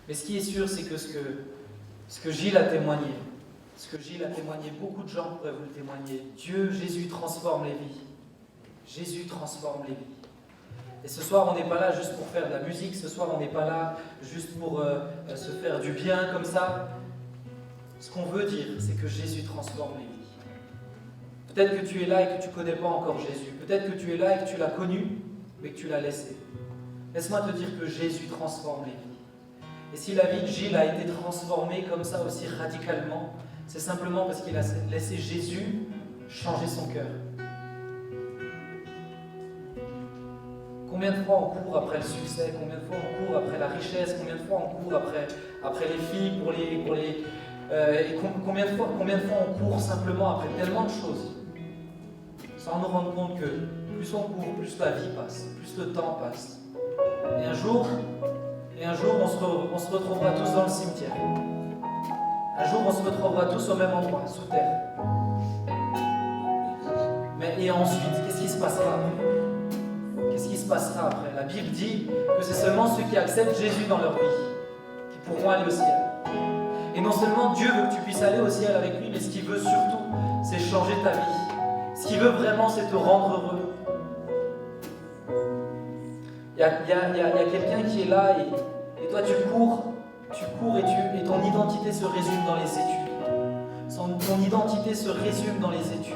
Mais ce qui est sûr, c'est que ce que Gilles a témoigné, beaucoup de gens pourraient vous le témoigner. Jésus transforme les vies. Jésus transforme les vies. Et ce soir, on n'est pas là juste pour faire de la musique, ce soir, on n'est pas là juste pour se faire du bien comme ça. Ce qu'on veut dire, c'est que Jésus transforme les vies. Peut-être que tu es là et que tu ne connais pas encore Jésus. Peut-être que tu es là et que tu l'as connu, mais que tu l'as laissé. Laisse-moi te dire que Jésus transforme les vies. Et si la vie de Gilles a été transformée comme ça aussi radicalement, c'est simplement parce qu'il a laissé Jésus changer son cœur. Combien de fois on court après le succès, combien de fois on court après la richesse, combien de fois on court après les filles et combien de fois on court simplement après tellement de choses, sans nous rendre compte que plus on court, plus la vie passe, plus le temps passe. Et un jour on se retrouvera tous dans le cimetière. Un jour on se retrouvera tous au même endroit, sous terre. Et ensuite, qu'est-ce qui se passera après ? Qu'est-ce qui se passera après ? La Bible dit que c'est seulement ceux qui acceptent Jésus dans leur vie qui pourront aller au ciel. Et non seulement Dieu veut que tu puisses aller au ciel avec lui, mais ce qu'il veut surtout, c'est changer ta vie. Ce qu'il veut vraiment, c'est te rendre heureux. Il y a quelqu'un qui est là et toi tu cours et ton identité se résume dans les études. Ton identité se résume dans les études.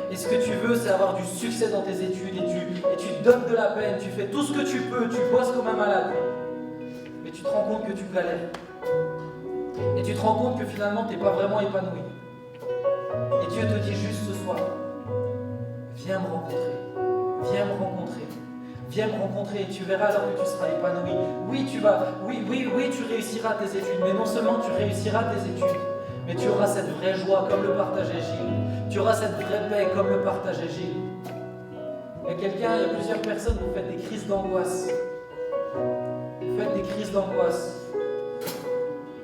Et ce que tu veux, c'est avoir du succès dans tes études et tu te donnes de la peine, tu fais tout ce que tu peux, tu bosses comme un malade. Mais tu te rends compte que tu galères. Et tu te rends compte que finalement, tu n'es pas vraiment épanoui. Et Dieu te dit juste ce soir, viens me rencontrer, viens me rencontrer. Viens me rencontrer et tu verras alors que tu seras épanoui. Oui, tu réussiras tes études, mais non seulement tu réussiras tes études, mais tu auras cette vraie joie comme le partageait Gilles. Tu auras cette vraie paix comme le partageait Gilles. Il y a plusieurs personnes, vous faites des crises d'angoisse. Vous faites des crises d'angoisse.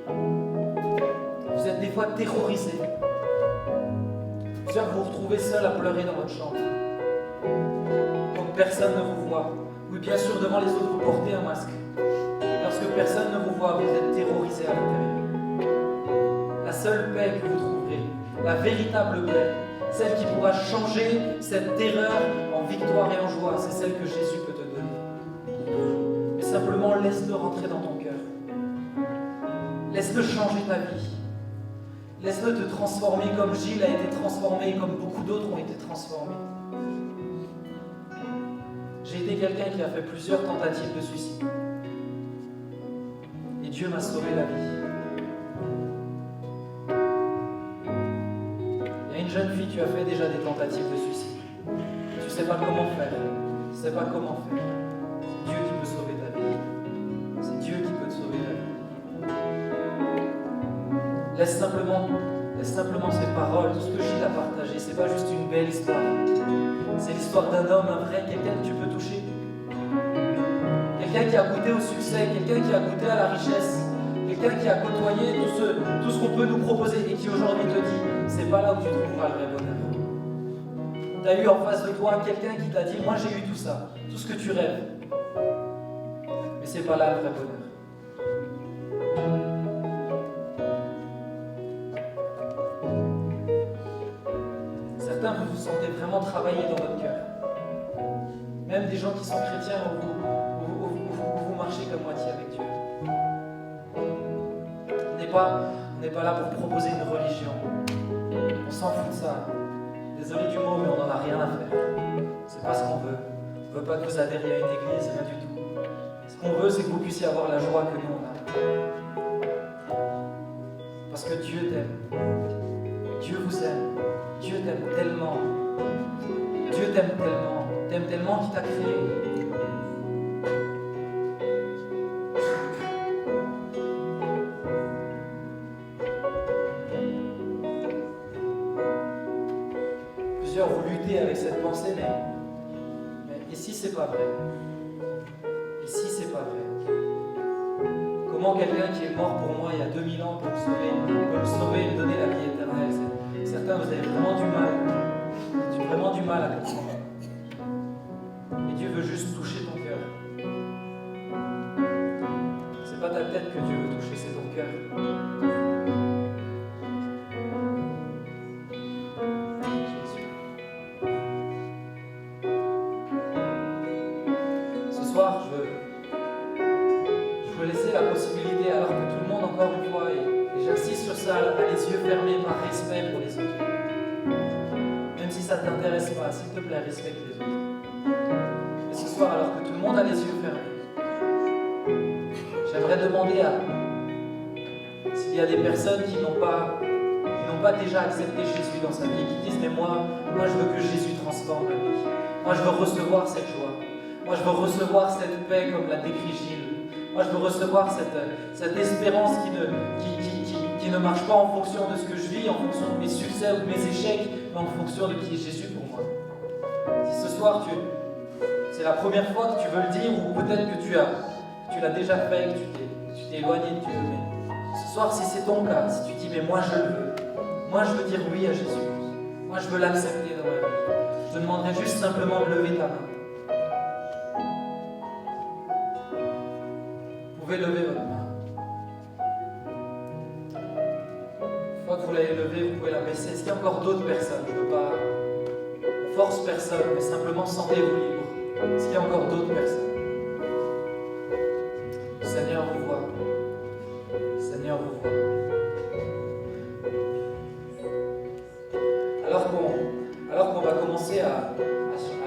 Vous êtes des fois terrorisés. Plusieurs, vous vous retrouvez seul à pleurer dans votre chambre. Quand personne ne vous voit. Oui, bien sûr, devant les autres, vous portez un masque. Lorsque personne ne vous voit, vous êtes terrorisé à l'intérieur. La seule paix que vous trouverez, la véritable paix, celle qui pourra changer cette terreur en victoire et en joie, c'est celle que Jésus peut te donner. Mais simplement, laisse-le rentrer dans ton cœur. Laisse-le changer ta vie. Laisse-le te transformer comme Gilles a été transformé et comme beaucoup d'autres ont été transformés. J'ai été quelqu'un qui a fait plusieurs tentatives de suicide. Et Dieu m'a sauvé la vie. Il y a une jeune fille, tu as fait déjà des tentatives de suicide. Tu ne sais pas comment faire. Tu ne sais pas comment faire. C'est Dieu qui peut sauver ta vie. C'est Dieu qui peut te sauver ta vie. Laisse simplement ces paroles, tout ce que Gilles a partagé. C'est pas juste une belle histoire. C'est l'histoire d'un homme, un vrai, quelqu'un que tu peux toucher. Quelqu'un qui a goûté au succès, quelqu'un qui a goûté à la richesse, quelqu'un qui a côtoyé tout ce qu'on peut nous proposer et qui aujourd'hui te dit, c'est pas là où tu trouveras le vrai bonheur. Tu as eu en face de toi quelqu'un qui t'a dit, moi j'ai eu tout ça, tout ce que tu rêves. Mais c'est pas là le vrai bonheur. Certains, vous vous sentez vraiment travailler dans votre cœur. Même des gens qui sont chrétiens, vous marchez comme moitié avec Dieu. On n'est pas là pour proposer une religion. On s'en fout de ça. Désolé du mot, mais on n'en a rien à faire. C'est pas ce qu'on veut. On ne veut pas que vous adhériez à une église, rien du tout. Ce qu'on veut, c'est que vous puissiez avoir la joie que nous on a. Parce que Dieu t'aime. Dieu vous aime. Dieu t'aime tellement. Dieu t'aime tellement. T'aime tellement qu'il t'a créé. Plusieurs vous luttez avec cette pensée, mais et si c'est pas vrai? Et si c'est pas vrai? Comment quelqu'un qui est mort pour moi il y a 2000 ans peut me sauver et me donner la vie éternelle? Certains, vous avez vraiment du mal. Vous avez vraiment du mal à comprendre. Et Dieu veut juste toucher ton cœur. C'est pas ta peut-être que Dieu veut toucher, c'est ton cœur. Jésus. Ce soir, je veux laisser la possibilité, alors que tout le monde, encore une fois, et j'insiste sur ça, a les yeux fermés par respect pour les autres. Même si ça ne t'intéresse pas, s'il te plaît, respecte les autres. Et ce soir, alors que tout le monde a les yeux fermés, j'aimerais demander s'il y a des personnes qui n'ont pas déjà accepté Jésus dans sa vie, qui disent mais moi je veux que Jésus transforme ma vie. Moi je veux recevoir cette joie. Moi je veux recevoir cette paix comme l'a décrit Gilles. Moi je veux recevoir cette espérance qui ne marche pas en fonction de ce que je vis, en fonction de mes succès ou de mes échecs, mais en fonction de qui est Jésus pour moi. Si ce soir c'est la première fois que tu veux le dire, ou peut-être que tu l'as déjà fait, que tu t'es éloigné de Dieu, mais ce soir, si c'est ton cas, si tu dis, mais moi je le veux, moi je veux dire oui à Jésus, moi je veux l'accepter dans ma vie, je te demanderai juste simplement de lever ta main. Vous pouvez lever votre main. Une fois que vous l'avez levée, vous pouvez la baisser. Est-ce qu'il y a encore d'autres personnes? Je ne veux pas force personne, mais simplement sentez-vous libre. Est-ce qu'il y a encore d'autres personnes? Le Seigneur vous voit. Le Seigneur vous voit. Alors qu'on va commencer à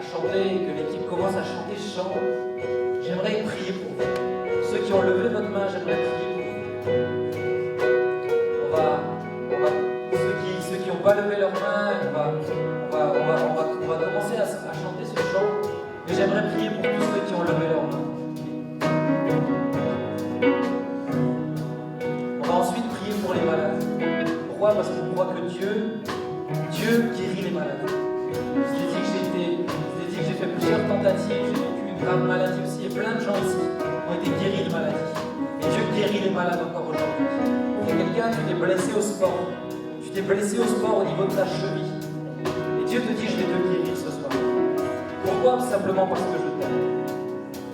chanter et que l'équipe commence à chanter ce chant, j'aimerais prier pour vous. Ceux qui ont levé votre main, j'aimerais prier pour vous. Ceux qui n'ont pas levé leur main, on va commencer à chanter ce chant. Mais j'aimerais prier pour tous ceux qui ont levé leur main. On va ensuite prier pour les malades. Pourquoi? Parce qu'on croit que Dieu guérit les malades. Je vous ai dit que j'ai fait plusieurs tentatives, j'ai vécu une grave maladie aussi, et plein de gens ici ont été guéris de maladie. Et Dieu guérit les malades encore aujourd'hui. Il y a quelqu'un, tu t'es blessé au sport. Tu t'es blessé au sport au niveau de ta cheville. Et Dieu te dit, je vais te guérir ce soir. Pourquoi? Simplement parce que je t'aime.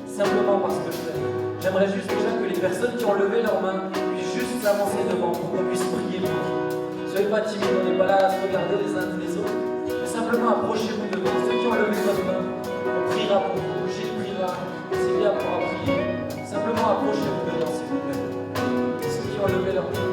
Simplement parce que je t'aime. J'aimerais juste déjà que les personnes qui ont levé leurs mains puissent juste s'avancer devant pour qu'on puisse prier pour vous. Soyez pas timides, on n'est pas là à se regarder les uns les autres. Mais simplement approchez-vous devant. Ceux qui ont levé votre main, on priera pour vous. Gilles priera, Sylvia pourra prier. Simplement approchez-vous devant, s'il vous plaît. Ceux qui ont levé leur main.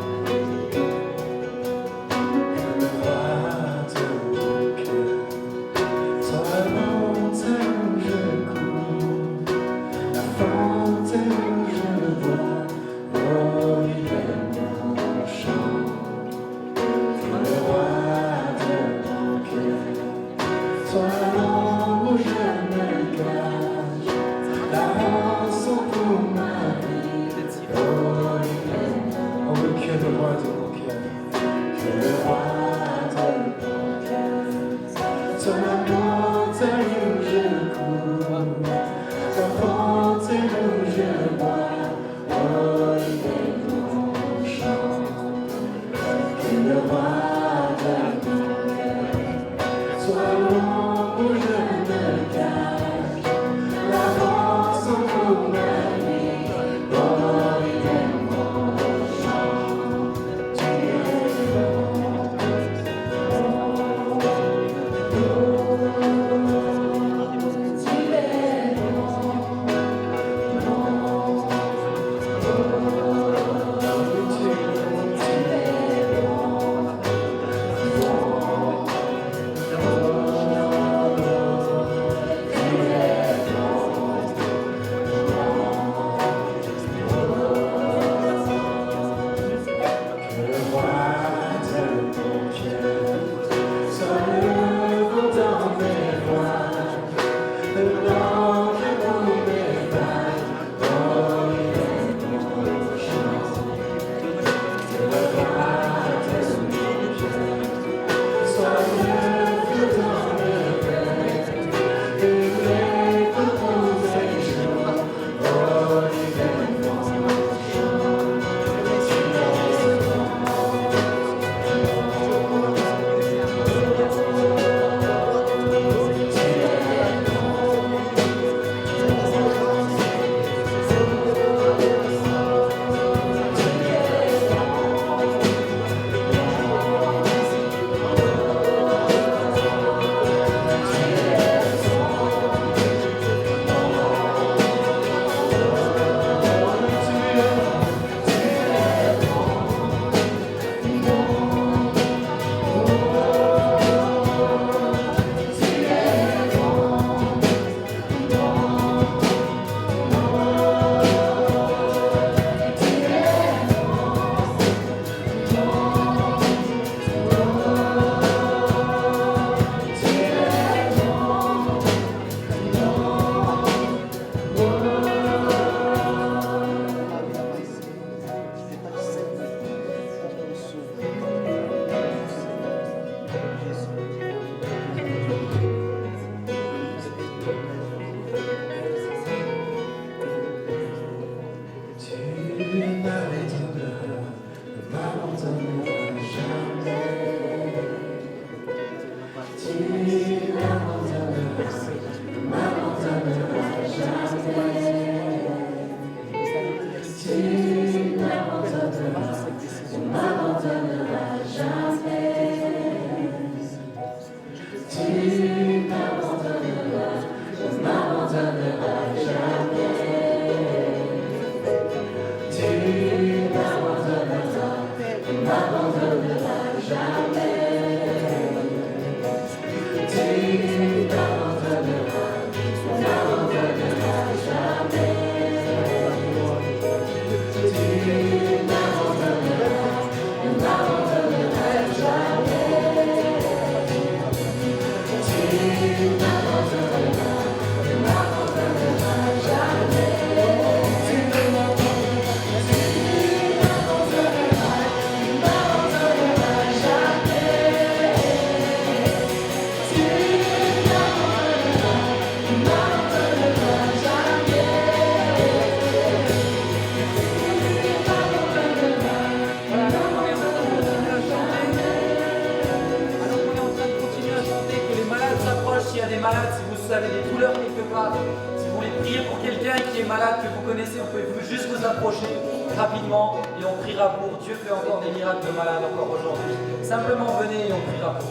s'il y a des malades, si vous avez des douleurs quelque part, si vous voulez prier pour quelqu'un qui est malade, que vous connaissez, vous pouvez juste vous approcher rapidement et on priera pour. Dieu fait encore des miracles de malades encore aujourd'hui. Simplement venez et on priera pour.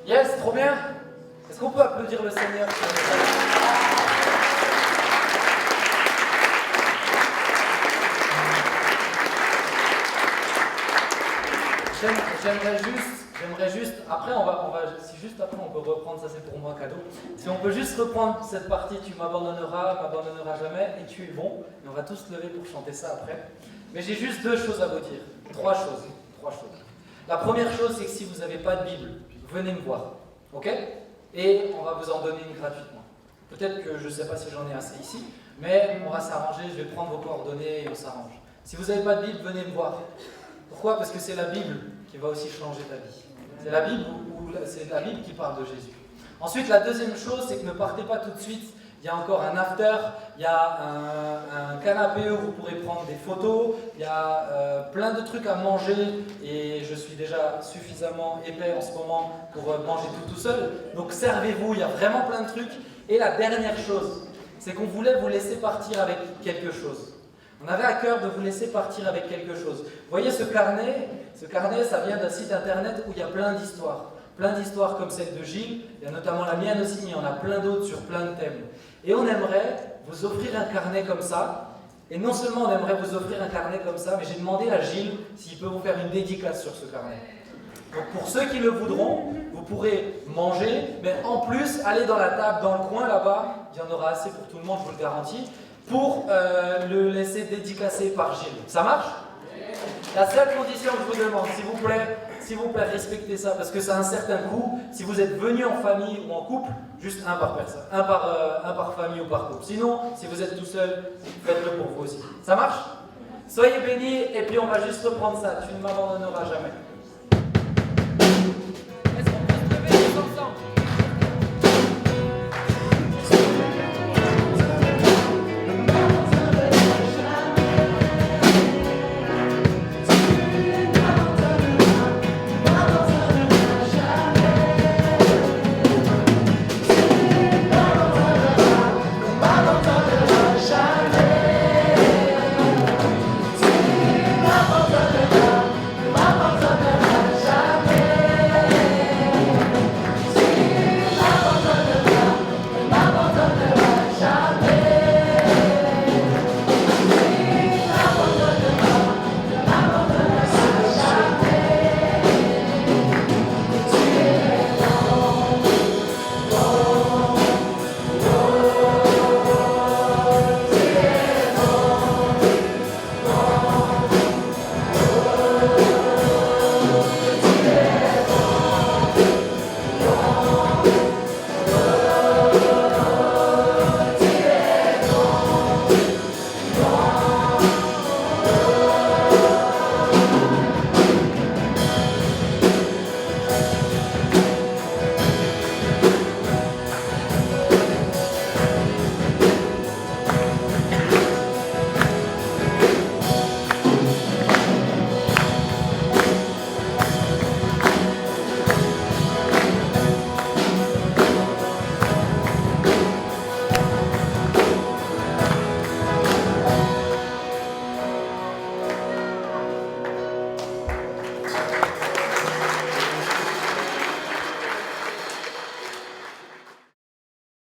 Yes, trop bien. Est-ce qu'on peut applaudir le Seigneur? J'aimerais juste, après si juste après on peut reprendre, ça c'est pour moi cadeau, si on peut juste reprendre cette partie, tu m'abandonneras jamais, et tu es bon, et on va tous se lever pour chanter ça après. Mais j'ai juste deux choses à vous dire, trois choses. La première chose, c'est que si vous n'avez pas de Bible, venez me voir, ok? Et on va vous en donner une gratuitement. Peut-être que je ne sais pas si j'en ai assez ici, mais on va s'arranger, je vais prendre vos coordonnées et on s'arrange. Si vous n'avez pas de Bible, venez me voir. Pourquoi? Parce que c'est la Bible qui va aussi changer ta vie. C'est la Bible qui parle de Jésus. Ensuite, la deuxième chose, c'est que ne partez pas tout de suite. Il y a encore un after, il y a un canapé où vous pourrez prendre des photos, il y a plein de trucs à manger et je suis déjà suffisamment épais en ce moment pour manger tout seul. Donc servez-vous, il y a vraiment plein de trucs. Et la dernière chose, c'est qu'on voulait vous laisser partir avec quelque chose. On avait à cœur de vous laisser partir avec quelque chose. Vous voyez ce carnet, ça vient d'un site internet où il y a plein d'histoires comme celle de Gilles, il y a notamment la mienne aussi, mais il y en a plein d'autres sur plein de thèmes. Et on aimerait vous offrir un carnet comme ça, et non seulement on aimerait vous offrir un carnet comme ça, mais j'ai demandé à Gilles s'il peut vous faire une dédicace sur ce carnet. Donc pour ceux qui le voudront, vous pourrez manger, mais en plus, aller dans la table, dans le coin là-bas, il y en aura assez pour tout le monde, je vous le garantis, pour le laisser dédicacer par Gilles. Ça marche? La seule condition que je vous demande, s'il vous plaît, respectez ça, parce que ça a un certain coût. Si vous êtes venu en famille ou en couple, juste un par personne, un par famille ou par couple. Sinon, si vous êtes tout seul, faites-le pour vous aussi. Ça marche? Soyez bénis, et puis on va juste reprendre ça. Tu ne m'abandonneras jamais.